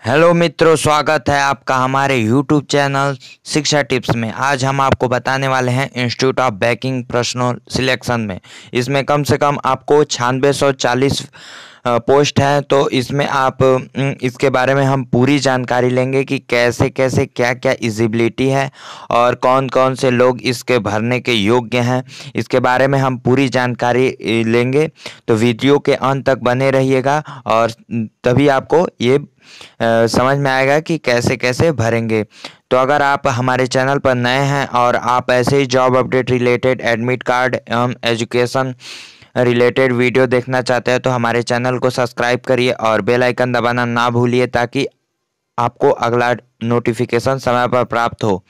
Hello मित्रों, स्वागत है आपका हमारे यूट्यूब चैनल शिक्षा टिप्स में। आज हम आपको बताने वाले हैं इंस्टीट्यूट ऑफ बैंकिंग प्रश्नों सिलेक्शन में। इसमें कम से कम आपको 9640 पोस्ट है। तो इसमें आप इसके बारे में हम पूरी जानकारी लेंगे कि कैसे कैसे क्या क्या इजिबिलिटी है और कौन कौन से लोग इसके भरने के योग्य हैं। इसके बारे में हम पूरी जानकारी लेंगे। तो वीडियो के अंत तक बने रहिएगा और तभी आपको ये समझ में आएगा कि कैसे कैसे भरेंगे। तो अगर आप हमारे चैनल पर नए हैं और आप ऐसे ही job update related, admit card एवं एजुकेशन रिलेटेड वीडियो देखना चाहते हैं तो हमारे चैनल को सब्सक्राइब करिए और बेल आइकन दबाना ना भूलिए ताकि आपको अगला नोटिफिकेशन समय पर प्राप्त हो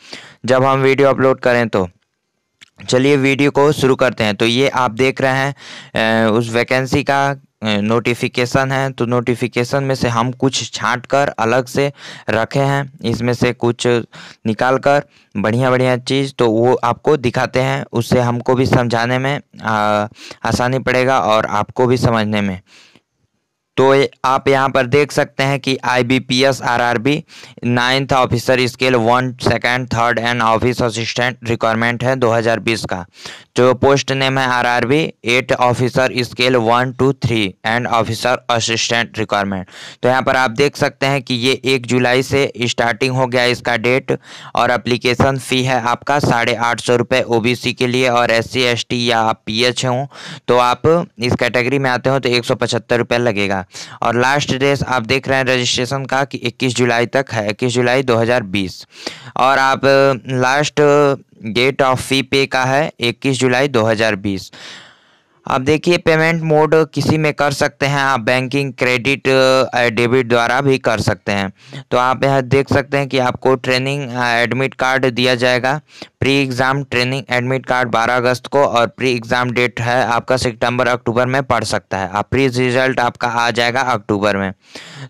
जब हम वीडियो अपलोड करें। तो चलिए वीडियो को शुरू करते हैं। तो ये आप देख रहे हैं उस वैकेंसी का नोटिफिकेशन है। तो नोटिफिकेशन में से हम कुछ छांट कर अलग से रखे हैं, इसमें से कुछ निकाल कर बढ़िया बढ़िया चीज़ तो वो आपको दिखाते हैं। उससे हमको भी समझाने में आसानी पड़ेगा और आपको भी समझने में। तो आप यहाँ पर देख सकते हैं कि IBPS RRB 9th officer scale 1, 2, 3rd and office assistant requirement है 2020 का। जो पोस्ट नेम है RRB 8 officer scale 1 to 3 and officer assistant requirement. तो यहाँ पर आप देख सकते हैं कि ये 1 जुलाई से स्टार्टिंग हो गया इसका डेट और एप्लीकेशन फ़ी है आपका 850 रुपये OBC के लिए। और SC ST या आप PH हों तो आप इस कैटेगरी में आते हो तो 175 रुपये लगेगा। और लास्ट डेट आप देख रहे हैं रजिस्ट्रेशन का कि 21 जुलाई तक है, 21 जुलाई 2020। और आप लास्ट डेट ऑफ फी पे का है 21 जुलाई 2020। अब देखिए पेमेंट मोड किसी में कर सकते हैं आप, बैंकिंग, क्रेडिट, डेबिट द्वारा भी कर सकते हैं। तो आप यहाँ देख सकते हैं कि आपको ट्रेनिंग एडमिट कार्ड दिया जाएगा। Pre exam training admit card 12 अगस्त को और प्री एग्ज़ाम डेट है आपका सितंबर अक्टूबर में पड़ सकता है। आप प्री रिजल्ट आपका आ जाएगा अक्टूबर में।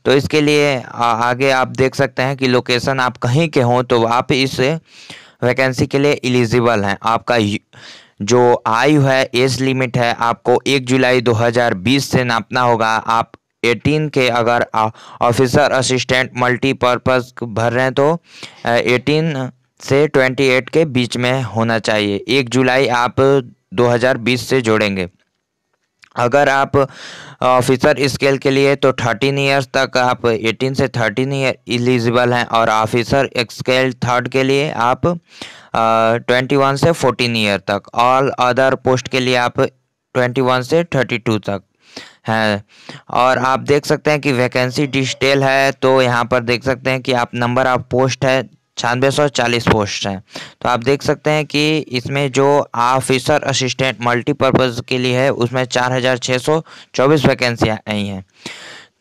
तो इसके लिए आगे आप देख सकते हैं कि लोकेशन आप कहीं के हों तो आप इस वैकेंसी के लिए एलिजिबल हैं। आपका जो आयु है, एज लिमिट है, आपको 1 जुलाई 2020 से नापना होगा। आप 18 के अगर ऑफिसर असिस्टेंट मल्टीपर्पज़ भर रहे हैं तो 18 से 28 के बीच में होना चाहिए। 1 जुलाई आप 2020 से जोड़ेंगे। अगर आप ऑफिसर स्केल के लिए तो 13 ईयर्स तक आप 18 से 13 ईयर एलिजिबल हैं। और ऑफिसर स्केल 3rd के लिए आप 21 से 14 ईयर तक। ऑल अदर पोस्ट के लिए आप 21 से 32 तक हैं। और आप देख सकते हैं कि वैकेंसी डिटेल है। तो यहाँ पर देख सकते हैं कि आप नंबर ऑफ पोस्ट है 9640 पोस्ट हैं। तो आप देख सकते हैं कि इसमें जो ऑफिसर असिस्टेंट मल्टीपर्पज़ के लिए है उसमें 4624 वैकेंसियाँ आई हैं।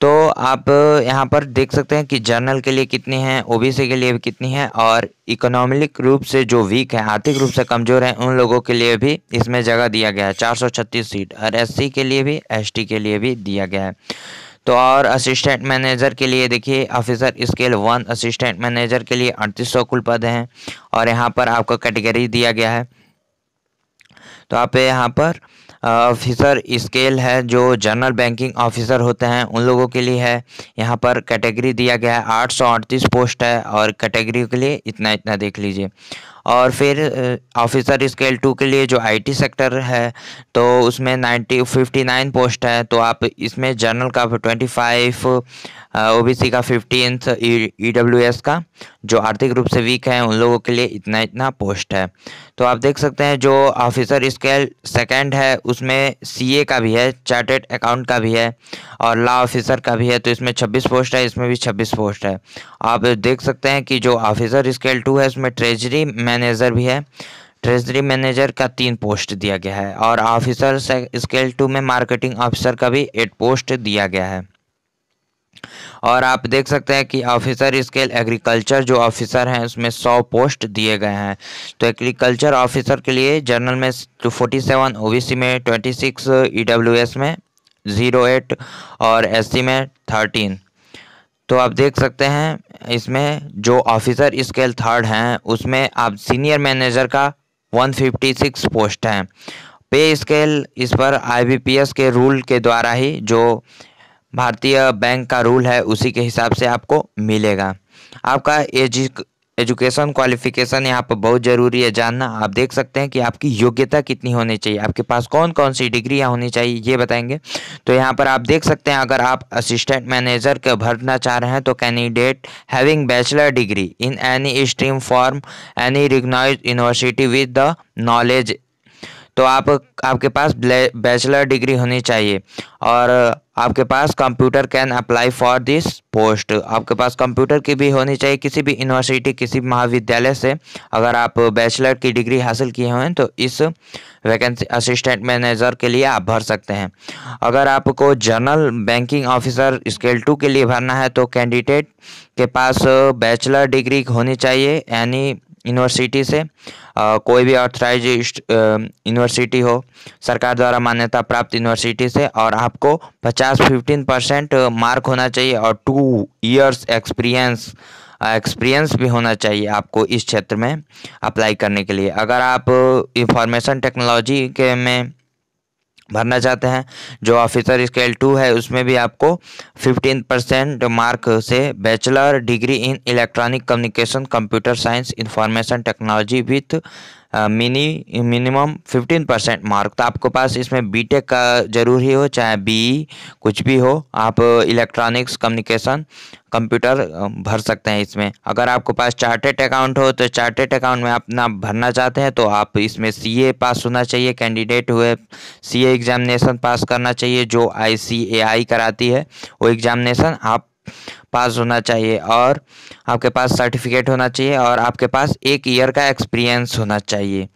तो आप यहाँ पर देख सकते हैं कि जनरल के लिए कितनी हैं, OBC के लिए भी कितनी है और इकोनॉमिक रूप से जो वीक है, आर्थिक रूप से कमज़ोर हैं, उन लोगों के लिए भी इसमें जगह दिया गया है 436 सीट। और SC के लिए भी, ST के लिए भी दिया गया है। तो और असिस्टेंट मैनेजर के लिए देखिए ऑफिसर स्केल 1 असिस्टेंट मैनेजर के लिए 3800 कुल पद हैं। और यहाँ पर आपको कैटेगरी दिया गया है। तो आप यहाँ पर ऑफिसर स्केल है जो जनरल बैंकिंग ऑफिसर होते हैं उन लोगों के लिए है। यहाँ पर कैटेगरी दिया गया है 838 पोस्ट है और कैटेगरी के लिए इतना इतना देख लीजिए। और फिर ऑफिसर स्केल 2 के लिए जो IT सेक्टर है तो उसमें 59 पोस्ट है। तो आप इसमें जनरल का 25, OBC का 15, EWS का जो आर्थिक रूप से वीक है उन लोगों के लिए इतना इतना पोस्ट है। तो आप देख सकते हैं जो ऑफिसर स्केल 2nd है उसमें CA का भी है, चार्टेड अकाउंट का भी है और लॉ ऑफिसर का भी है। तो इसमें 26 पोस्ट है, इसमें भी 26 पोस्ट है। आप देख सकते हैं कि जो ऑफिसर स्केल 2 है उसमें ट्रेजरी मैनेजर भी है। ट्रेजरी मैनेजर का 3 पोस्ट दिया गया है। और ऑफिसर स्केल 2 में मार्केटिंग ऑफिसर का भी 8 पोस्ट दिया गया है। और आप देख सकते हैं कि ऑफिसर स्केल एग्रीकल्चर जो ऑफिसर हैं उसमें 100 पोस्ट दिए गए हैं। तो एग्रीकल्चर ऑफिसर के लिए जनरल में 47, OBC में 26, EWS में 08 और SC में 13। तो आप देख सकते हैं इसमें जो ऑफिसर स्केल 3rd हैं उसमें आप सीनियर मैनेजर का 156 पोस्ट हैं। पे स्केल इस पर IBPS के रूल के द्वारा ही जो भारतीय बैंक का रूल है उसी के हिसाब से आपको मिलेगा। आपका एजुकेशन क्वालिफिकेशन यहाँ पर बहुत ज़रूरी है जानना। आप देख सकते हैं कि आपकी योग्यता कितनी होनी चाहिए, आपके पास कौन कौन सी डिग्रियाँ होनी चाहिए ये बताएंगे। तो यहाँ पर आप देख सकते हैं अगर आप असिस्टेंट मैनेजर के भरना चाह रहे हैं तो candidate having bachelor degree in any stream form any recognised university with the knowledge. तो आपके पास बैचलर डिग्री होनी चाहिए और आपके पास computer can apply for this post. आपके पास कंप्यूटर की भी होनी चाहिए किसी भी यूनिवर्सिटी किसी भी महाविद्यालय से। अगर आप बैचलर की डिग्री हासिल किए हुए हैं तो इस वैकेंसी असिस्टेंट मैनेजर के लिए आप भर सकते हैं। अगर आपको जनरल बैंकिंग ऑफिसर स्केल 2 के लिए भरना है तो कैंडिडेट के पास बैचलर डिग्री होनी चाहिए यानी यूनिवर्सिटी से, कोई भी ऑथराइज यूनिवर्सिटी हो, सरकार द्वारा मान्यता प्राप्त यूनिवर्सिटी से, और आपको 15% मार्क होना चाहिए और 2 इयर्स एक्सपीरियंस भी होना चाहिए आपको इस क्षेत्र में अप्लाई करने के लिए। अगर आप इंफॉर्मेशन टेक्नोलॉजी के में भरना चाहते हैं जो ऑफिसर स्केल 2 है उसमें भी आपको 15% मार्क से bachelor degree in electronic communication computer science information technology with minimum 15% mark. तो आपके पास इसमें बीटेक का जरूरी हो चाहे बीई कुछ भी हो, आप इलेक्ट्रॉनिक्स कम्युनिकेशन कंप्यूटर भर सकते हैं इसमें। अगर आपके पास चार्टेड अकाउंट हो तो चार्टेड अकाउंट में अपना भरना चाहते हैं तो आप इसमें सीए पास होना चाहिए, कैंडिडेट हुए सीए एग्जामिनेशन पास करना चाहिए जो ICAI कराती है वो एग्जामिनेशन आप पास होना चाहिए, और आपके पास सर्टिफिकेट होना चाहिए और आपके पास 1 ईयर का एक्सपीरियंस होना चाहिए,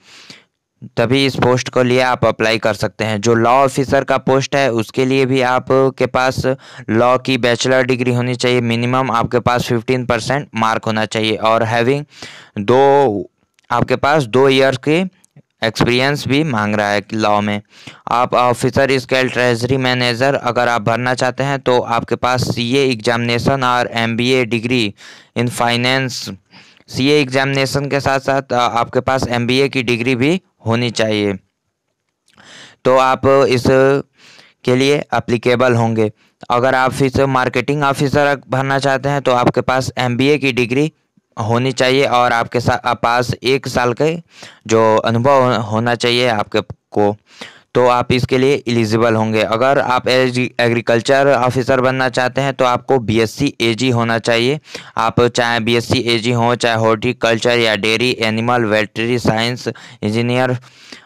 तभी इस पोस्ट को लिए आप अप्लाई कर सकते हैं। जो लॉ ऑफिसर का पोस्ट है उसके लिए भी आपके पास लॉ की बैचलर डिग्री होनी चाहिए, मिनिमम आपके पास 15% मार्क होना चाहिए और आपके पास 2 ईयर की एक्सपीरियंस भी मांग रहा है लॉ में। आप ऑफिसर स्केल ट्रेजरी मैनेजर अगर आप भरना चाहते हैं तो आपके पास सीए एग्जामिनेशन और MBA degree in finance, CA examination के साथ साथ आपके पास MBA की डिग्री भी होनी चाहिए, तो आप इस के लिए एप्लीकेबल होंगे। अगर आप इस मार्केटिंग ऑफिसर भरना चाहते हैं तो आपके पास MBA की डिग्री होनी चाहिए और आपके पास 1 साल के जो अनुभव होना चाहिए आपके को, तो आप इसके लिए एलिजिबल होंगे। अगर आप एग्रीकल्चर ऑफिसर बनना चाहते हैं तो आपको BSc AG होना चाहिए। आप चाहे BSc AG हो चाहे हॉर्टिकल्चर या डेयरी एनिमल वेटरी साइंस इंजीनियर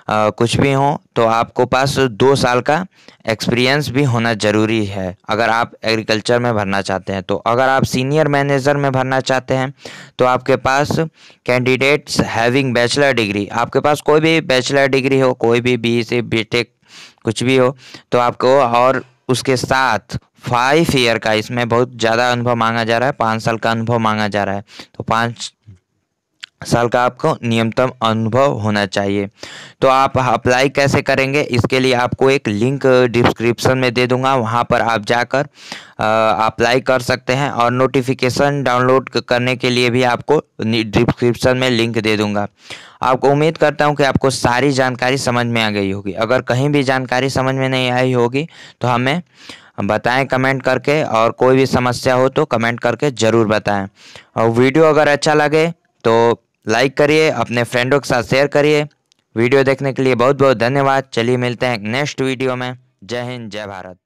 कुछ भी हो तो आपको पास 2 साल का एक्सपीरियंस भी होना ज़रूरी है अगर आप एग्रीकल्चर में भरना चाहते हैं। तो अगर आप सीनियर मैनेजर में भरना चाहते हैं तो आपके पास कैंडिडेट्स हैविंग बैचलर डिग्री, आपके पास कोई भी बैचलर डिग्री हो, कोई भी BE BTech कुछ भी हो तो आपको, और उसके साथ 5 ईयर का, इसमें बहुत ज़्यादा अनुभव मांगा जा रहा है, 5 साल का अनुभव मांगा जा रहा है, तो 5 साल का आपको न्यूनतम अनुभव होना चाहिए। तो आप अप्लाई कैसे करेंगे इसके लिए आपको एक लिंक डिस्क्रिप्शन में दे दूंगा, वहां पर आप जाकर अप्लाई कर सकते हैं और नोटिफिकेशन डाउनलोड करने के लिए भी आपको डिस्क्रिप्शन में लिंक दे दूंगा। आपको उम्मीद करता हूं कि आपको सारी जानकारी समझ में आ गई होगी। अगर कहीं भी जानकारी समझ में नहीं आई होगी तो हमें बताएं कमेंट करके, और कोई भी समस्या हो तो कमेंट करके ज़रूर बताएं। और वीडियो अगर अच्छा लगे तो लाइक करिए, अपने फ्रेंडों के साथ शेयर करिए। वीडियो देखने के लिए बहुत बहुत धन्यवाद। चलिए मिलते हैं नेक्स्ट वीडियो में। जय हिंद, जय भारत।